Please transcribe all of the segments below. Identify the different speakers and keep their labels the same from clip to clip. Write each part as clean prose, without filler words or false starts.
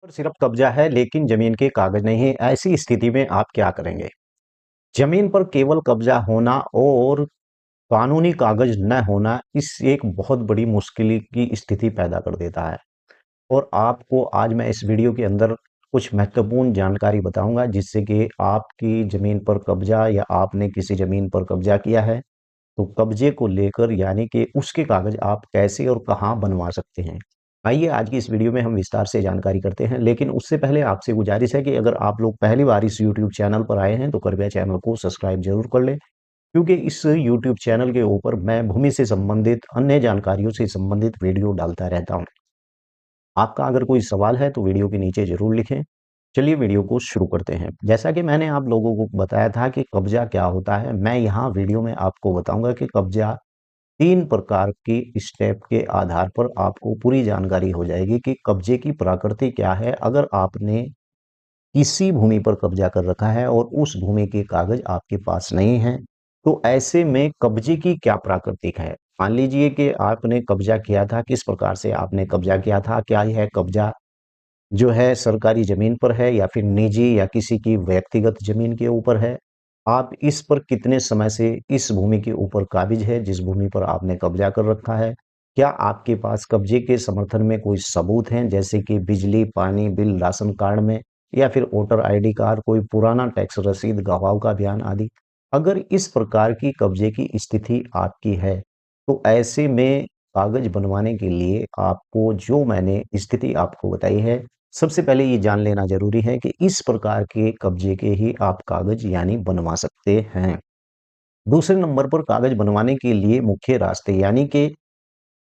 Speaker 1: पर सिर्फ कब्जा है लेकिन जमीन के कागज नहीं है। ऐसी स्थिति में आप क्या करेंगे? जमीन पर केवल कब्जा होना और कानूनी कागज न होना इस एक बहुत बड़ी मुश्किल की स्थिति पैदा कर देता है। और आपको आज मैं इस वीडियो के अंदर कुछ महत्वपूर्ण जानकारी बताऊंगा जिससे कि आपकी जमीन पर कब्जा या आपने किसी जमीन पर कब्जा किया है तो कब्जे को लेकर यानी कि उसके कागज आप कैसे और कहाँ बनवा सकते हैं। आइए आज की इस वीडियो में हम विस्तार से जानकारी करते हैं, लेकिन उससे पहले आपसे गुजारिश है कि अगर आप लोग पहली बार इस यूट्यूब चैनल पर आए हैं तो कृपया चैनल को सब्सक्राइब जरूर कर लें, क्योंकि इस यूट्यूब चैनल के ऊपर मैं भूमि से संबंधित अन्य जानकारियों से संबंधित वीडियो डालता रहता हूं। आपका अगर कोई सवाल है तो वीडियो के नीचे जरूर लिखें। चलिए वीडियो को शुरू करते हैं। जैसा कि मैंने आप लोगों को बताया था कि कब्जा क्या होता है, मैं यहाँ वीडियो में आपको बताऊंगा कि कब्जा 3 प्रकार की स्टेप के आधार पर आपको पूरी जानकारी हो जाएगी कि कब्जे की प्रकृति क्या है। अगर आपने किसी भूमि पर कब्जा कर रखा है और उस भूमि के कागज आपके पास नहीं हैं, तो ऐसे में कब्जे की क्या प्राकृतिक है। मान लीजिए कि आपने कब्जा किया था, किस प्रकार से आपने कब्जा किया था, क्या यह कब्जा जो है सरकारी जमीन पर है या फिर निजी या किसी की व्यक्तिगत जमीन के ऊपर है। आप इस पर कितने समय से इस भूमि के ऊपर काबिज है जिस भूमि पर आपने कब्जा कर रखा है। क्या आपके पास कब्जे के समर्थन में कोई सबूत हैं, जैसे कि बिजली पानी बिल, राशन कार्ड में, या फिर वोटर आईडी कार्ड, कोई पुराना टैक्स रसीद, गवाहों का बयान आदि। अगर इस प्रकार की कब्जे की स्थिति आपकी है तो ऐसे में कागज बनवाने के लिए आपको जो मैंने स्थिति आपको बताई है, सबसे पहले ये जान लेना जरूरी है कि इस प्रकार के कब्जे के ही आप कागज यानी बनवा सकते हैं। दूसरे नंबर पर कागज बनवाने के लिए मुख्य रास्ते यानी कि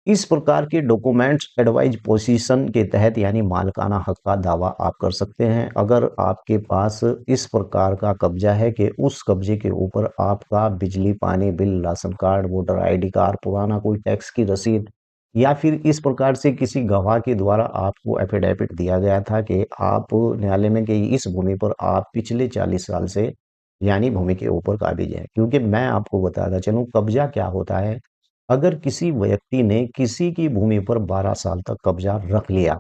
Speaker 1: इस प्रकार के डॉक्यूमेंट्स एडवाइज पोजीशन के तहत यानी मालिकाना हक का दावा आप कर सकते हैं। अगर आपके पास इस प्रकार का कब्जा है कि उस कब्जे के ऊपर आपका बिजली पानी bill, ration card, voter ID card, पुराना कोई टैक्स की रसीद, या फिर इस प्रकार से किसी गवाह के द्वारा आपको एफिडेविट दिया गया था कि आप न्यायालय में कि इस भूमि पर आप पिछले 40 साल से यानी भूमि के ऊपर काबिज है। क्योंकि मैं आपको बताता चलूं कब्जा क्या होता है। अगर किसी व्यक्ति ने किसी की भूमि पर 12 साल तक कब्जा रख लिया,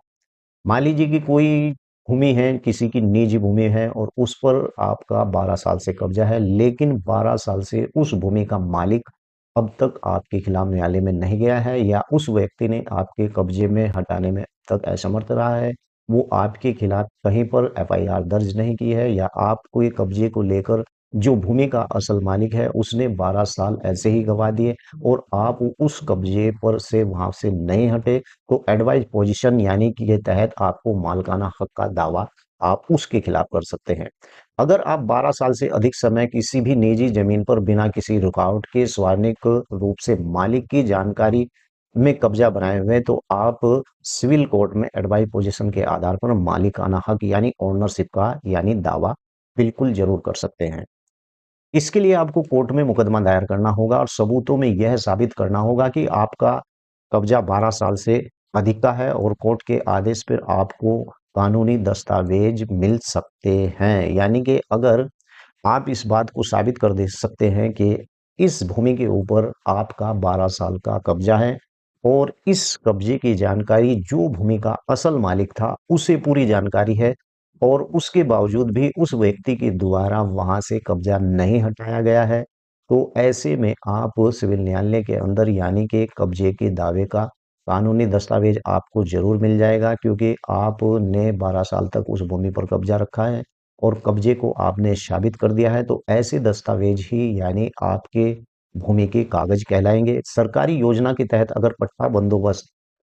Speaker 1: मान लीजिए कि कोई भूमि है, किसी की निजी भूमि है और उस पर आपका 12 साल से कब्जा है, लेकिन 12 साल से उस भूमि का मालिक अब तक आपके खिलाफ न्यायालय में नहीं गया है, या उस व्यक्ति ने आपके कब्जे में हटाने में अब तक असमर्थ रहा है, वो आपके खिलाफ कहीं पर एफआईआर दर्ज नहीं की है, या आपको ये कब्जे को लेकर जो भूमि का असल मालिक है उसने 12 साल ऐसे ही गवा दिए और आप उस कब्जे पर से वहां से नहीं हटे, तो एडवाइस पोजीशन यानी कि के तहत आपको मालिकाना हक का दावा आप उसके खिलाफ कर सकते हैं। अगर आप 12 साल से अधिक समय किसी भी निजी जमीन पर बिना किसी रुकावट के स्वार्निक रूप से मालिक की जानकारी में कब्जा बनाए हुए हैं, तो आप सिविल कोर्ट में एडवाइस पोजीशन के आधार पर मालिकाना हक यानी ओनरशिप का यानी दावा बिल्कुल जरूर कर सकते हैं। इसके लिए आपको कोर्ट में मुकदमा दायर करना होगा और सबूतों में यह साबित करना होगा कि आपका कब्जा 12 साल से अधिक का है, और कोर्ट के आदेश पर आपको कानूनी दस्तावेज मिल सकते हैं। यानी कि अगर आप इस बात को साबित कर दे सकते हैं कि इस भूमि के ऊपर आपका 12 साल का कब्जा है और इस कब्जे की जानकारी जो भूमि का असल मालिक था उसे पूरी जानकारी है, और उसके बावजूद भी उस व्यक्ति के द्वारा वहां से कब्जा नहीं हटाया गया है, तो ऐसे में आप सिविल न्यायालय के अंदर यानी कि कब्जे के दावे का कानूनी दस्तावेज आपको जरूर मिल जाएगा, क्योंकि आपने 12 साल तक उस भूमि पर कब्जा रखा है और कब्जे को आपने साबित कर दिया है। तो ऐसे दस्तावेज ही यानी आपके भूमि के कागज कहलाएंगे। सरकारी योजना के तहत अगर पट्टा बंदोबस्त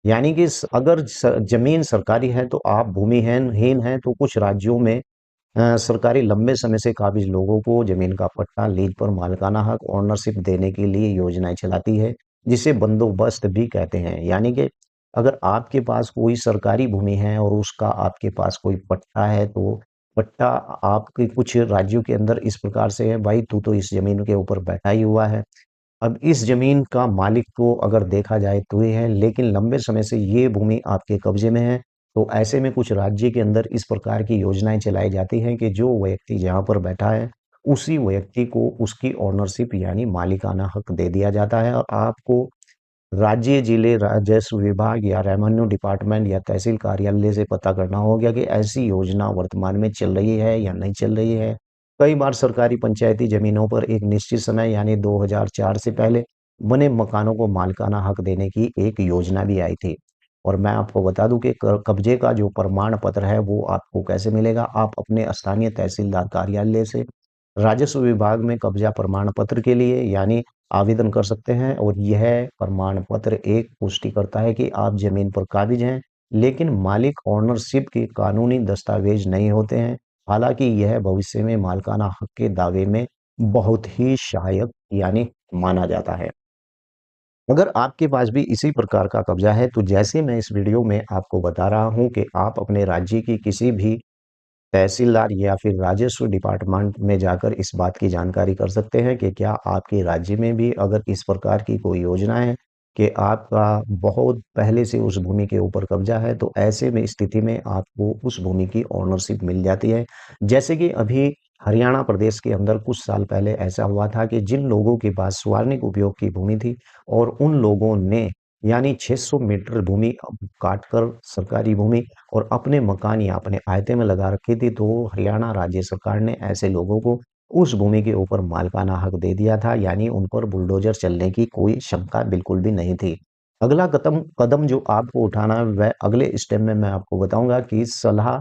Speaker 1: यानी कि अगर जमीन सरकारी है तो आप भूमिहीन हीन हैं, तो कुछ राज्यों में सरकारी लंबे समय से काबिज लोगों को जमीन का पट्टा, लीज पर मालिकाना हक, ओनरशिप देने के लिए योजनाएं चलाती है, जिसे बंदोबस्त भी कहते हैं। यानी कि अगर आपके पास कोई सरकारी भूमि है और उसका आपके पास कोई पट्टा है, तो पट्टा आपके कुछ राज्यों के अंदर इस प्रकार से है, भाई तू तो इस जमीन के ऊपर बैठा ही हुआ है। अब इस जमीन का मालिक को अगर देखा जाए तो ये है, लेकिन लंबे समय से ये भूमि आपके कब्जे में है। तो ऐसे में कुछ राज्य के अंदर इस प्रकार की योजनाएं चलाई जाती हैं कि जो व्यक्ति जहाँ पर बैठा है उसी व्यक्ति को उसकी ओनरशिप यानी मालिकाना हक दे दिया जाता है, और आपको राज्य, जिले, राजस्व विभाग या रेवेन्यू डिपार्टमेंट या तहसील कार्यालय से पता करना होगा कि ऐसी योजना वर्तमान में चल रही है या नहीं चल रही है। कई बार सरकारी पंचायती जमीनों पर एक निश्चित समय यानी 2004 से पहले बने मकानों को मालिकाना हक देने की एक योजना भी आई थी। और मैं आपको बता दूं कि कब्जे का जो प्रमाण पत्र है वो आपको कैसे मिलेगा। आप अपने स्थानीय तहसीलदार कार्यालय से राजस्व विभाग में कब्जा प्रमाण पत्र के लिए यानी आवेदन कर सकते हैं, और यह प्रमाण पत्र एक पुष्टि करता है कि आप जमीन पर काबिज हैं, लेकिन मालिक ओनरशिप के कानूनी दस्तावेज नहीं होते हैं। हालांकि यह भविष्य में मालिकाना हक के दावे में बहुत ही सहायक यानी माना जाता है। अगर आपके पास भी इसी प्रकार का कब्जा है, तो जैसे मैं इस वीडियो में आपको बता रहा हूं कि आप अपने राज्य की किसी भी तहसीलदार या फिर राजस्व डिपार्टमेंट में जाकर इस बात की जानकारी कर सकते हैं कि क्या आपके राज्य में भी अगर इस प्रकार की कोई योजना है कि आपका बहुत पहले से उस भूमि के ऊपर कब्जा है, तो ऐसे में स्थिति में आपको उस भूमि की ओनरशिप मिल जाती है। जैसे कि अभी हरियाणा प्रदेश के अंदर कुछ साल पहले ऐसा हुआ था कि जिन लोगों के पास स्वार्निक उपयोग की भूमि थी और उन लोगों ने यानी 600 मीटर भूमि काट कर सरकारी भूमि और अपने मकान या अपने आयते में लगा रखी थी, तो हरियाणा राज्य सरकार ने ऐसे लोगों को उस भूमि के ऊपर मालिकाना हक दे दिया था, यानी उन पर बुलडोजर चलने की कोई शंका बिल्कुल भी नहीं थी। अगला कदम कदम जो आपको उठाना है वह अगले स्टेप में मैं आपको बताऊंगा कि सलाह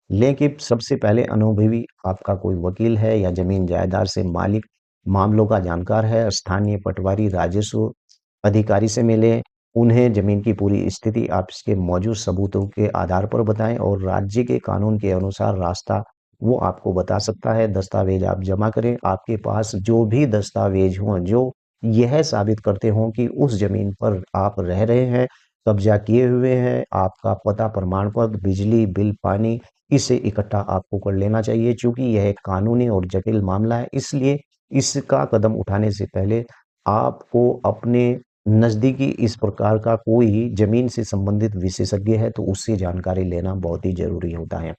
Speaker 1: लें कि सबसे पहले अनुभवी आपका कोई वकील है या जमीन जायदाद से मालिक मामलों का जानकार है, स्थानीय पटवारी राजस्व अधिकारी से मिलें, उन्हें जमीन की पूरी स्थिति आप इसके मौजूद सबूतों के आधार पर बताएं और राज्य के कानून के अनुसार रास्ता वो आपको बता सकता है। दस्तावेज आप जमा करें, आपके पास जो भी दस्तावेज हों जो यह साबित करते हों कि उस जमीन पर आप रह रहे हैं, कब्जा किए हुए हैं, आपका पता प्रमाण पत्र, बिजली बिल, पानी, इसे इकट्ठा आपको कर लेना चाहिए। चूंकि यह एक कानूनी और जटिल मामला है, इसलिए इसका कदम उठाने से पहले आपको अपने नज़दीकी इस प्रकार का कोई ज़मीन से संबंधित विशेषज्ञ है, तो उससे जानकारी लेना बहुत ही ज़रूरी होता है।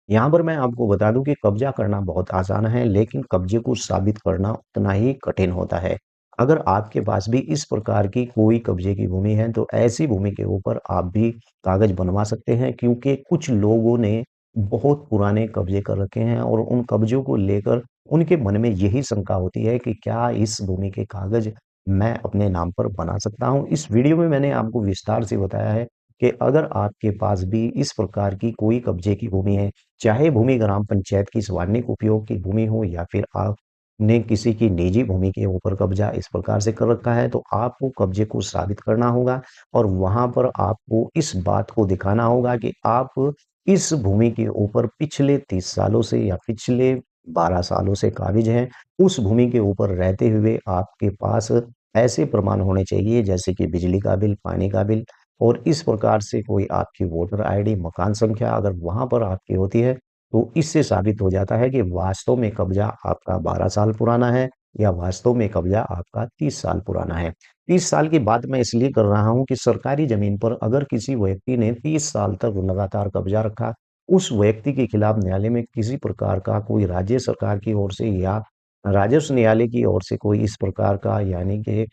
Speaker 1: यहाँ पर मैं आपको बता दूँ कि कब्ज़ा करना बहुत आसान है, लेकिन कब्ज़े को साबित करना उतना ही कठिन होता है। अगर आपके पास भी इस प्रकार की कोई कब्ज़े की भूमि है, तो ऐसी भूमि के ऊपर आप भी कागज़ बनवा सकते हैं, क्योंकि कुछ लोगों ने बहुत पुराने कब्ज़े कर रखे हैं और उन कब्ज़ों को लेकर उनके मन में यही शंका होती है कि क्या इस भूमि के कागज़ मैं अपने नाम पर बना सकता हूँ। इस वीडियो में मैंने आपको विस्तार से बताया है कि अगर आपके पास भी इस प्रकार की कोई कब्जे की भूमि है, चाहे भूमि ग्राम पंचायत की सार्वजनिक उपयोग की भूमि हो या फिर आपने किसी की निजी भूमि के ऊपर कब्जा इस प्रकार से कर रखा है, तो आपको कब्जे को साबित करना होगा और वहां पर आपको इस बात को दिखाना होगा कि आप इस भूमि के ऊपर पिछले 30 सालों से या पिछले 12 सालों से काबिज हैं। उस भूमि के ऊपर रहते हुए आपके पास ऐसे प्रमाण होने चाहिए जैसे कि बिजली का बिल, पानी का बिल, और इस प्रकार से कोई आपकी वोटर आईडी, मकान संख्या अगर वहां पर आपकी होती है, तो इससे साबित हो जाता है कि वास्तव में कब्जा आपका 12 साल पुराना है या वास्तव में कब्जा आपका 30 साल पुराना है। 30 साल की बात मैं इसलिए कर रहा हूं कि सरकारी जमीन पर अगर किसी व्यक्ति ने 30 साल तक लगातार कब्जा रखा, उस व्यक्ति के खिलाफ न्यायालय में किसी प्रकार का कोई राज्य सरकार की ओर से या राजस्व न्यायालय की ओर से कोई इस प्रकार का यानी कि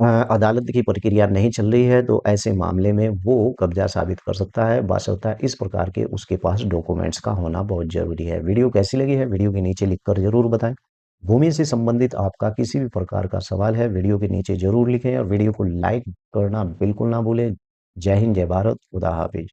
Speaker 1: अदालत की प्रक्रिया नहीं चल रही है, तो ऐसे मामले में वो कब्जा साबित कर सकता है बासत्ता इस प्रकार के उसके पास डॉक्यूमेंट्स का होना बहुत ज़रूरी है। वीडियो कैसी लगी है, वीडियो के नीचे लिखकर ज़रूर बताएँ। भूमि से संबंधित आपका किसी भी प्रकार का सवाल है, वीडियो के नीचे ज़रूर लिखें और वीडियो को लाइक करना बिल्कुल ना भूलें। जय हिंद, जय भारत, खुदा हाफ़िज़।